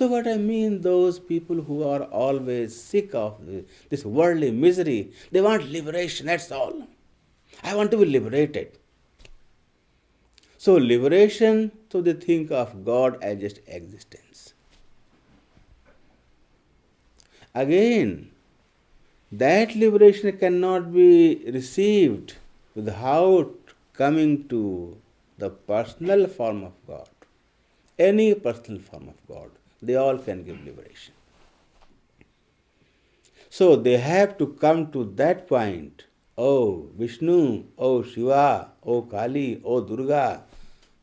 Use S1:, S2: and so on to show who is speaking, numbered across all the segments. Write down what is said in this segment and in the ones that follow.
S1: So what I mean, those people who are always sick of this worldly misery, they want liberation, that's all. I want to be liberated. So liberation, so they think of God as just existence. Again, that liberation cannot be received without coming to the personal form of God. Any personal form of God, they all can give liberation. So they have to come to that point. Oh Vishnu, oh Shiva, oh Kali, oh Durga,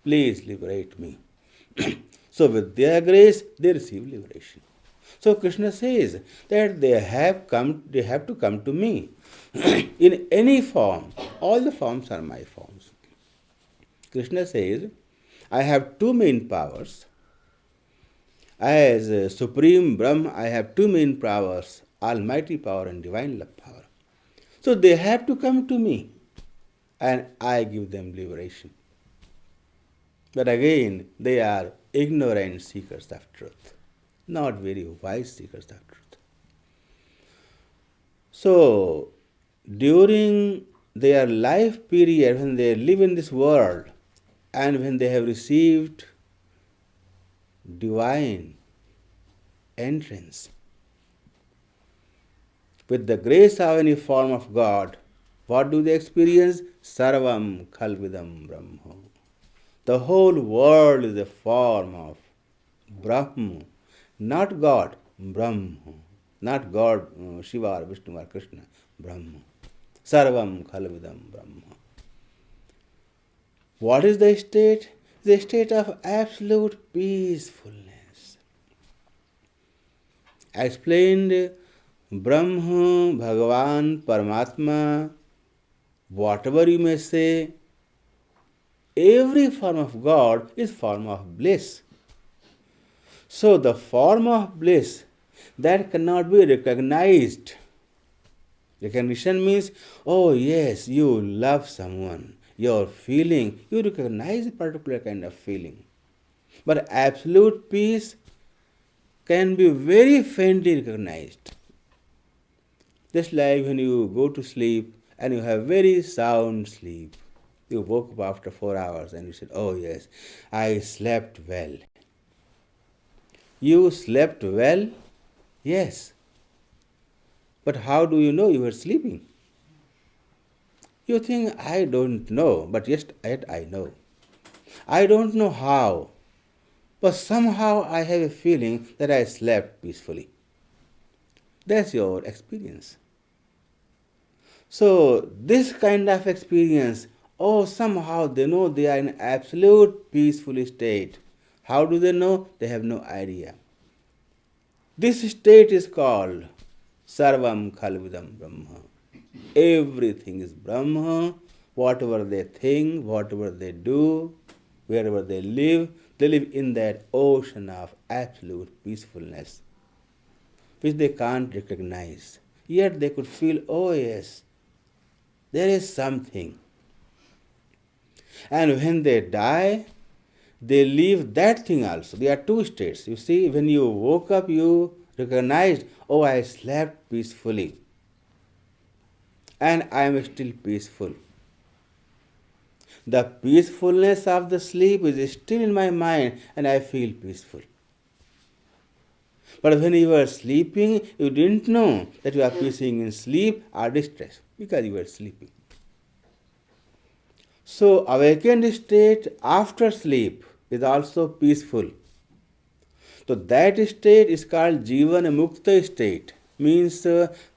S1: please liberate me. So with their grace, they receive liberation. So Krishna says that they have to come to me in any form. All the forms are my forms. Krishna says, I have two main powers. As Supreme Brahma, I have two main powers, almighty power and divine love power. So they have to come to me and I give them liberation. But again, they are ignorant seekers of truth, not very wise seekers of truth. So, during their life period, when they live in this world and when they have received divine entrance, with the grace of any form of God, what do they experience? Sarvam khalvidam Brahma. The whole world is a form of Brahma, not God, Brahma. Not God, Shiva or Vishnu or Krishna, Brahma. Sarvam khalvidam Brahma. What is the state? The state of absolute peacefulness. I explained Brahma, Bhagavan, Paramatma, whatever you may say, every form of God is form of bliss. So the form of bliss that cannot be recognized. Recognition means, oh yes, you love someone, you're feeling, you recognize a particular kind of feeling. But absolute peace can be very faintly recognized. Just like when you go to sleep and you have very sound sleep. You woke up after 4 hours and you said, oh yes, I slept well. You slept well? Yes. But how do you know you were sleeping? You think, I don't know, but yet I know. I don't know how, but somehow I have a feeling that I slept peacefully. That's your experience. So this kind of experience, oh, somehow they know they are in absolute peaceful state. How do they know? They have no idea. This state is called Sarvam Khalvidam Brahma. Everything is Brahma. Whatever they think, whatever they do, wherever they live in that ocean of absolute peacefulness, which they can't recognize. Yet they could feel, oh yes, there is something. And when they die, they leave that thing also. There are two states. You see, when you woke up, you recognized, oh, I slept peacefully. And I am still peaceful. The peacefulness of the sleep is still in my mind and I feel peaceful. But when you were sleeping, you didn't know that you are peacing in sleep or distress because you were sleeping. So, awakened state after sleep is also peaceful. So, that state is called jivan-muktas state. Means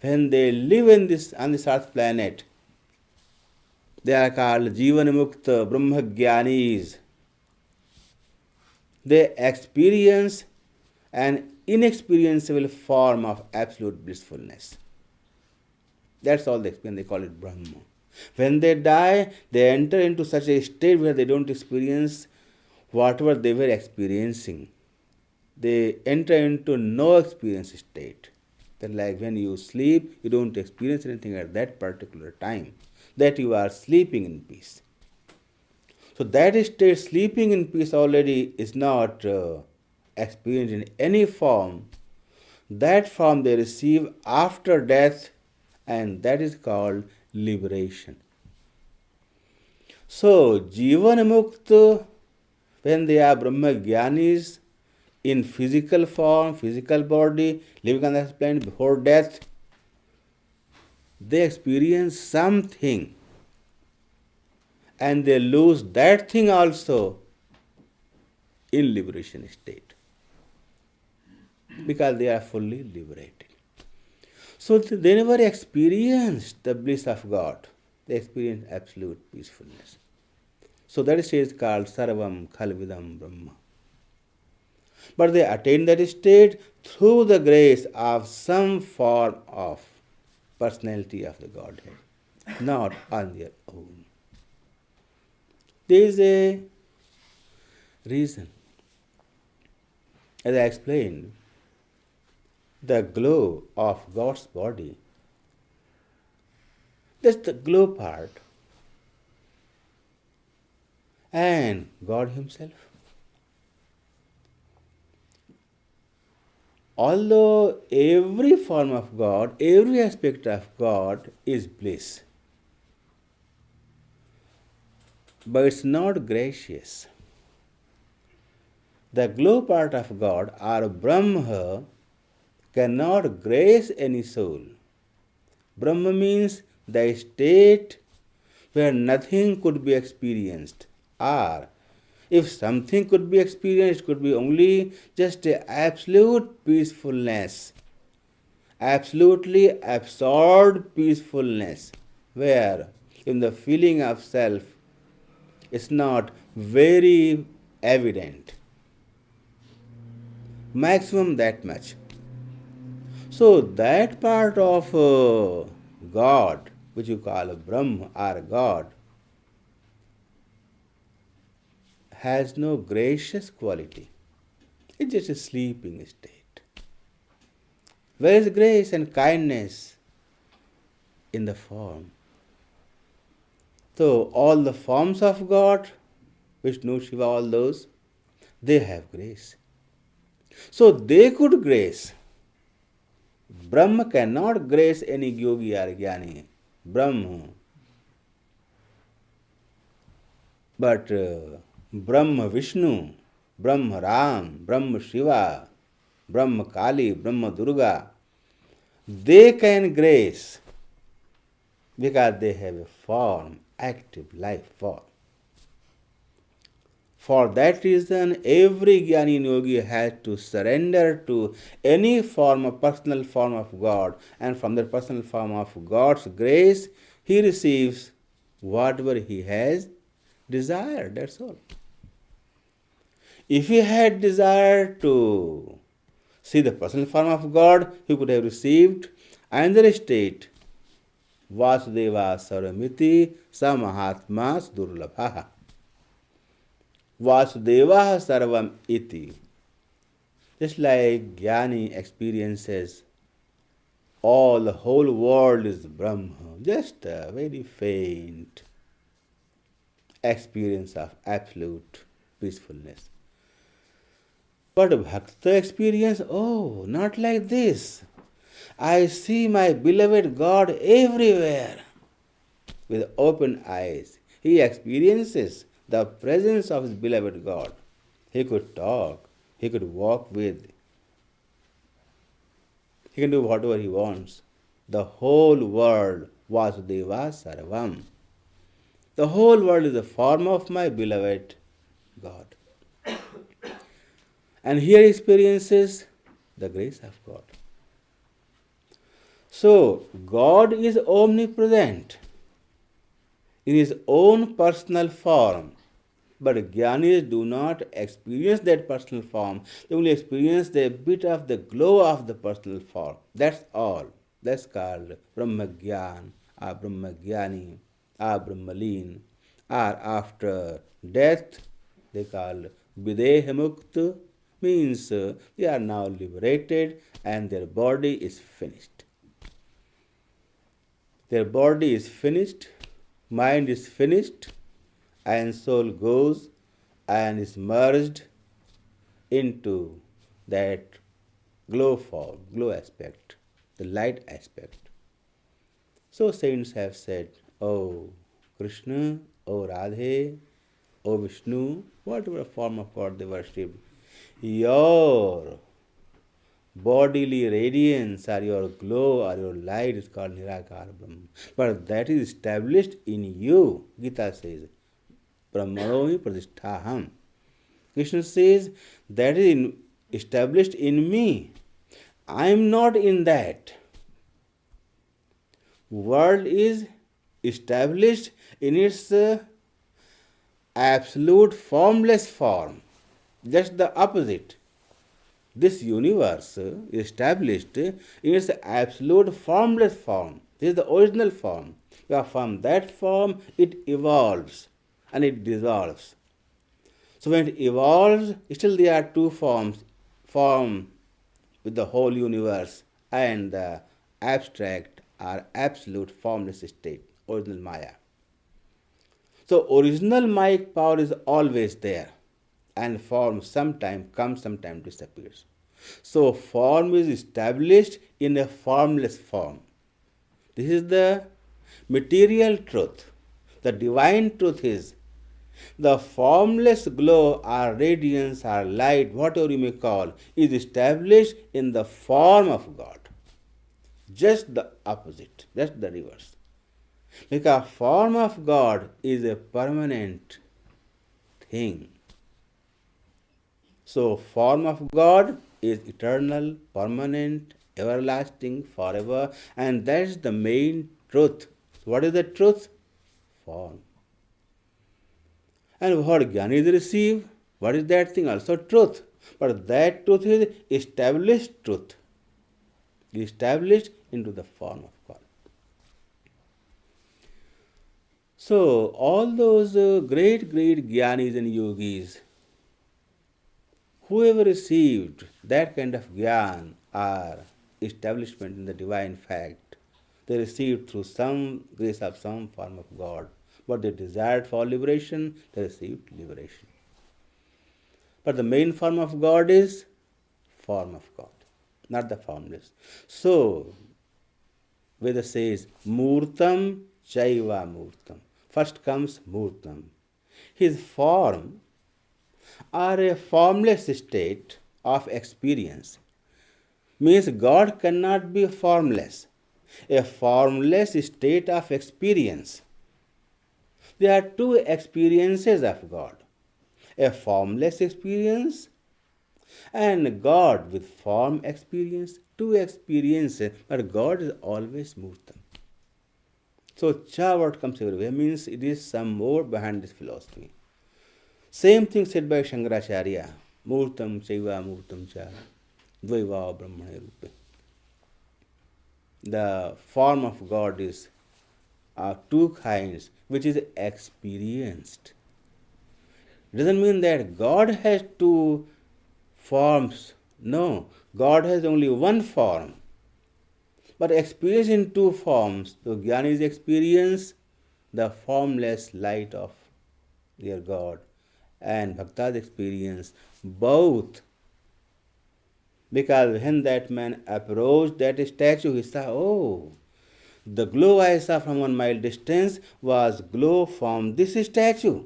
S1: when they live on this earth planet, they are called jivan-mukta brahmagyanis. They experience an inexperienceable form of absolute blissfulness. That's all they experience. They call it Brahma. When they die, they enter into such a state where they don't experience whatever they were experiencing. They enter into no experience state. That like when you sleep, you don't experience anything at that particular time. That you are sleeping in peace. So that state, sleeping in peace, already is not experience in any form, that form they receive after death, and that is called liberation. So, jivan-mukta, when they are Brahma Jnanis in physical form, physical body, living on this planet before death, they experience something and they lose that thing also in liberation state because they are fully liberated. So they never experienced the bliss of God. They experienced absolute peacefulness. So that state is called Sarvam Khalvidam Brahma. But they attain that state through the grace of some form of personality of the Godhead, not on their own. There is a reason. As I explained, the glow of God's body, that's the glow part, and God Himself. Although every form of God, every aspect of God is bliss, but it's not gracious. The glow part of God, or Brahma, cannot grace any soul. Brahma means the state where nothing could be experienced, or if something could be experienced, it could be only just an absolute peacefulness, absolutely absorbed peacefulness, where in the feeling of self is not very evident. Maximum that much. So that part of God, which you call Brahma or God, has no gracious quality. It's just a sleeping state. Where is grace and kindness? In the form. So all the forms of God, Vishnu, Shiva, all those, they have grace. So they could grace. Brahma cannot grace any yogi or jnani. Brahma. But Brahma Vishnu, Brahma Ram, Brahma Shiva, Brahma Kali, Brahma Durga, they can grace because they have a form, active life form. For that reason, every jnani and yogi has to surrender to any form of personal form of God, and from that personal form of God's grace, he receives whatever he has desired. That's all. If he had desired to see the personal form of God, he could have received another state. Vasudeva Sarvamiti Samahatma Durlabha. Vasudeva Sarvam Iti. Just like Jnani experiences all the whole world is Brahma, just a very faint experience of absolute peacefulness. But Bhakta experience, oh, not like this. I see my beloved God everywhere with open eyes. He experiences the presence of his beloved God. He could talk, he could walk with, he can do whatever he wants. The whole world, Vasudeva Sarvam. The whole world is the form of my beloved God. And here he experiences the grace of God. So, God is omnipresent in his own personal form, but Jnanis do not experience that personal form. They only experience the bit of the glow of the personal form. That's all. That's called Brahma Jnan, or Brahma Jnani, or Brahmalin, or after death they call Videha-mukta, means they are now liberated and their body is finished. Their body is finished, mind is finished, and soul goes and is merged into that glow form, glow aspect, the light aspect. So saints have said, "Oh Krishna, oh Radhe, oh Vishnu," whatever form of God they worshipped, your bodily radiance or your glow or your light is called Nirakara Brahma. But that is established in you, Gita says. Brahmanohi pradisthaham. Krishna says that is established in me. I am not in that. World is established in its absolute formless form. Just the opposite. This universe is established in its absolute formless form. This is the original form. From that form it evolves and it dissolves. So when it evolves, still there are two forms, form with the whole universe and the abstract or absolute formless state, original Maya. So original Mayic power is always there, and form sometime comes, sometime disappears. So form is established in a formless form. This is the material truth. The divine truth is the formless glow or radiance or light, whatever you may call, is established in the form of God. Just the opposite, just the reverse. Because form of God is a permanent thing. So form of God is eternal, permanent, everlasting, forever, and that is the main truth. What is the truth? Form. And what Jnanis receive, what is that thing? Also truth. But that truth is established truth. Established into the form of God. So all those great Jnanis and yogis, whoever received that kind of Jnana or establishment in the divine fact, they received through some grace of some form of God. But they desired for liberation, they received liberation. But the main form of God is form of God, not the formless. So, Veda says, Murtam Chaiva Murtam. First comes Murtam. His form or a formless state of experience means God cannot be formless. A formless state of experience. There are two experiences of God. A formless experience and God with form experience. Two experiences, but God is always Murtam. So Cha word comes everywhere means it is some more behind this philosophy. Same thing said by Shankaracharya. Murtam Chaiva Murtam Cha Dvaiva Brahmane Rupe. The form of God is two kinds, which is experienced. It doesn't mean that God has two forms. No, God has only one form. But experience in two forms. So Jnanis experience the formless light of their God, and Bhaktas experience both. Because when that man approached that statue, he saw, oh, the glow I saw from 1 mile distance was glow from this statue.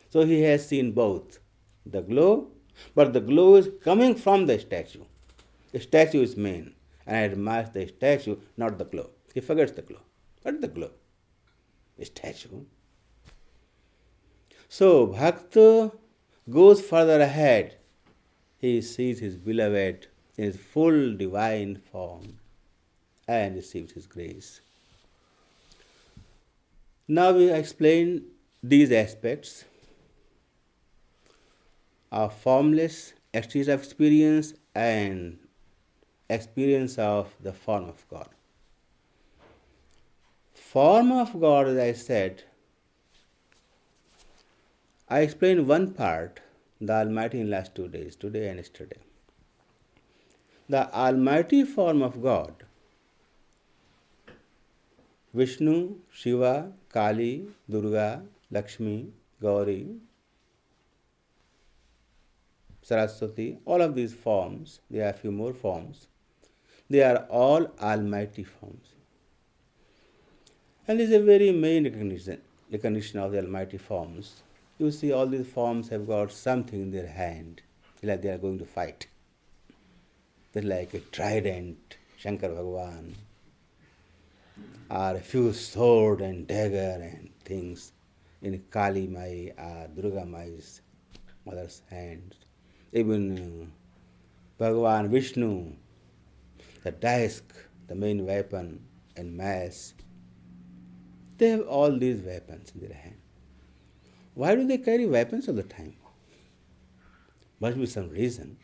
S1: So he has seen both the glow, but the glow is coming from the statue. The statue is main, and I admire the statue, not the glow. He forgets the glow. What is the glow? The statue. So Bhakta goes further ahead. He sees his beloved in his full divine form and receives his grace. Now we explain these aspects of formless state of experience and experience of the form of God. Form of God, as I said, I explained one part, the Almighty, in last 2 days, today and yesterday. The Almighty form of God, Vishnu, Shiva, Kali, Durga, Lakshmi, Gauri, Saraswati, all of these forms, there are a few more forms, they are all almighty forms. And this is a very main recognition of the almighty forms. You see, all these forms have got something in their hand, like they are going to fight. They're like a trident, Shankar Bhagavan, or a few sword and dagger and things in Kali Mai or Durga Mai's mother's hands. Even Bhagavan Vishnu, the disk, the main weapon, and mass, they have all these weapons in their hand. Why do they carry weapons all the time? Must be some reason.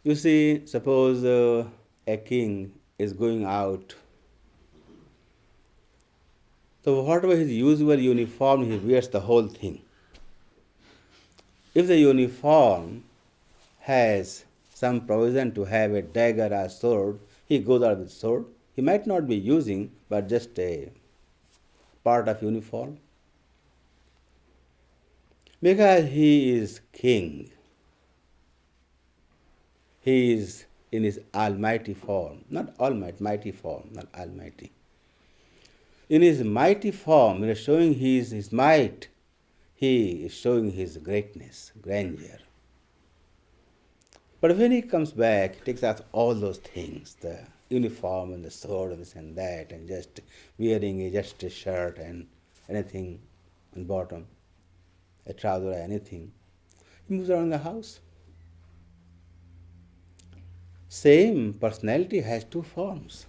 S1: You see, suppose a king is going out. So whatever his usual uniform, he wears the whole thing. If the uniform has some provision to have a dagger or sword, he goes out with sword. He might not be using, but just a part of uniform. Because he is king. He is in his almighty form, not almighty, mighty form, not almighty. In his mighty form, he is showing his might. He is showing his greatness, grandeur. But when he comes back, he takes out all those things, the uniform and the sword and this and that, and just wearing just a shirt and anything on bottom, a trouser or anything. He moves around the house. Same personality has two forms.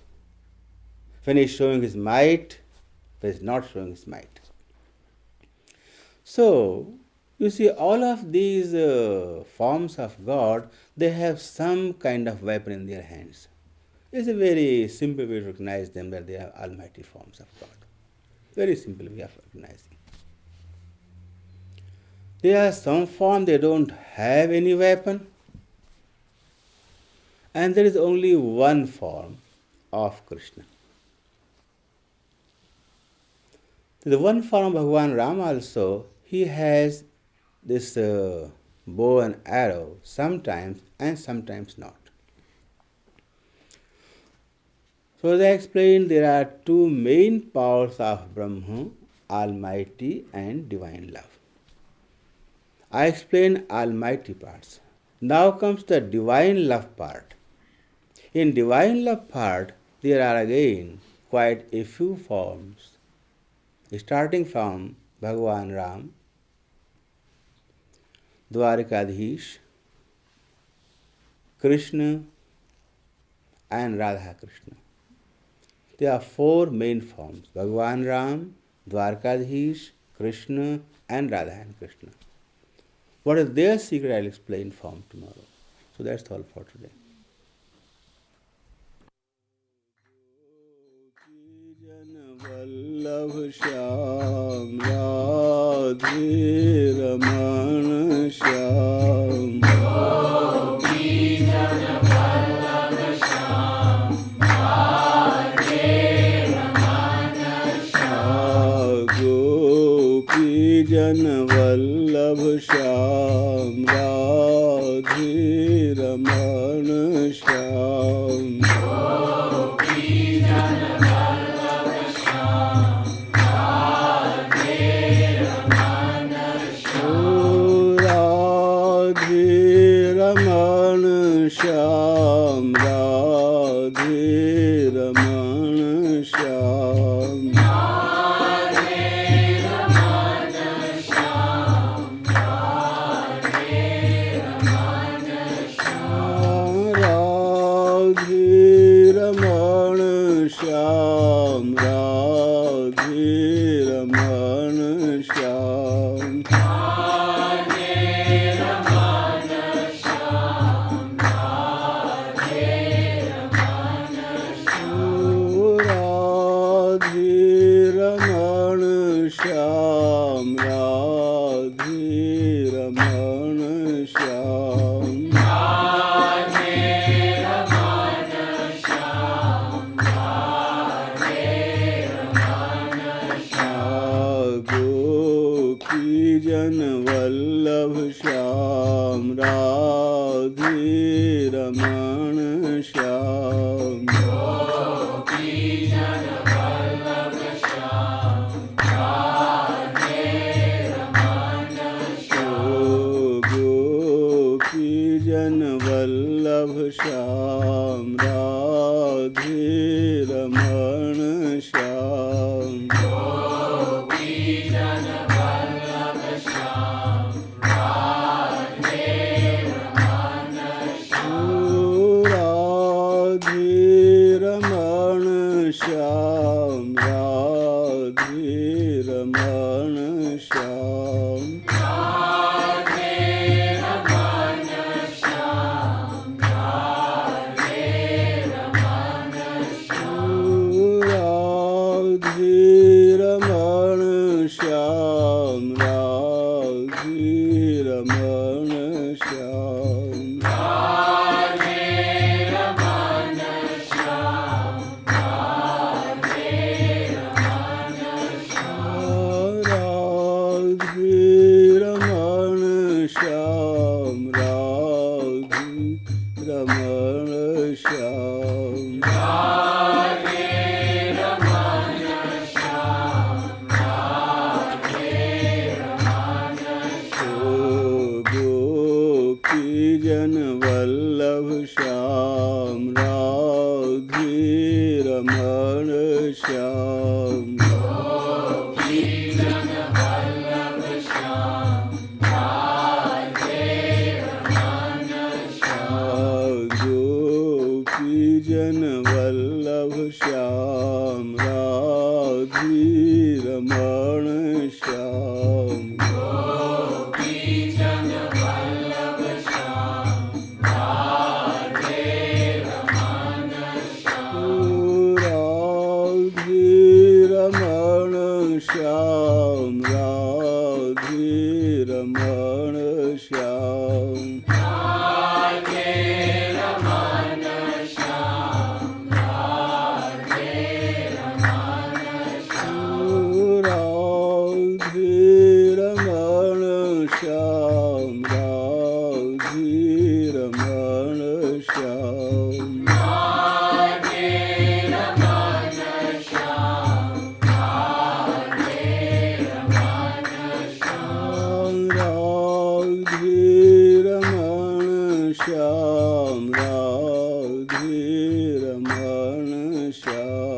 S1: When he is showing his might, when he is not showing his might. So, you see, all of these forms of God, they have some kind of weapon in their hands. It's a very simple way to recognize them, that they are almighty forms of God. Very simple way of recognizing. There are some form they don't have any weapon, and there is only one form of Krishna. The one form of Bhagavan Rama also, he has this bow and arrow sometimes and sometimes not. So as I explained, there are two main powers of Brahma, almighty and divine love. I explained almighty parts. Now comes the divine love part. In divine love part, there are again quite a few forms, starting from Bhagavan Ram, Dwarikadhish, Krishna, and Radha Krishna. There are four main forms: Bhagavan Ram, Dwarikadhish, Krishna, and Radha and Krishna. What is their secret, I will explain from tomorrow. So that's all for today. Vallabh Shyam Radhe Raman Shyam Gopi Jana Vallabh Shyam Radhe Raman Shyam Gopi Jana Vallabh Shyam Radhe Raman Shyam Gopi Jana Shyam Radhe Raman Shyam Radhe Raman Shyam Radhe Raman Shyam Radhe Raman Shyam Radhe Raman Shyam Raman Shyam Gopi Jan Vallabh Shyam Radhe Raman Shyam Shyam Radhe Raman Shyam Radhe Raman Shyam Radhe Raman Shyam Jan Vallabh Shyam Radhe Raman Shyam Gopi Jan Vallabh Shyam Radhe Raman Shyam Gopi Jan Vallabh Shyam Radhe Raman Shyam Shyam Radhe Raman Shyam Radhe Raman Shyam Radhe Raman Shyam Radhe Raman Shyam Radhe Raman Shyam Shyam Radhe Raman Shyam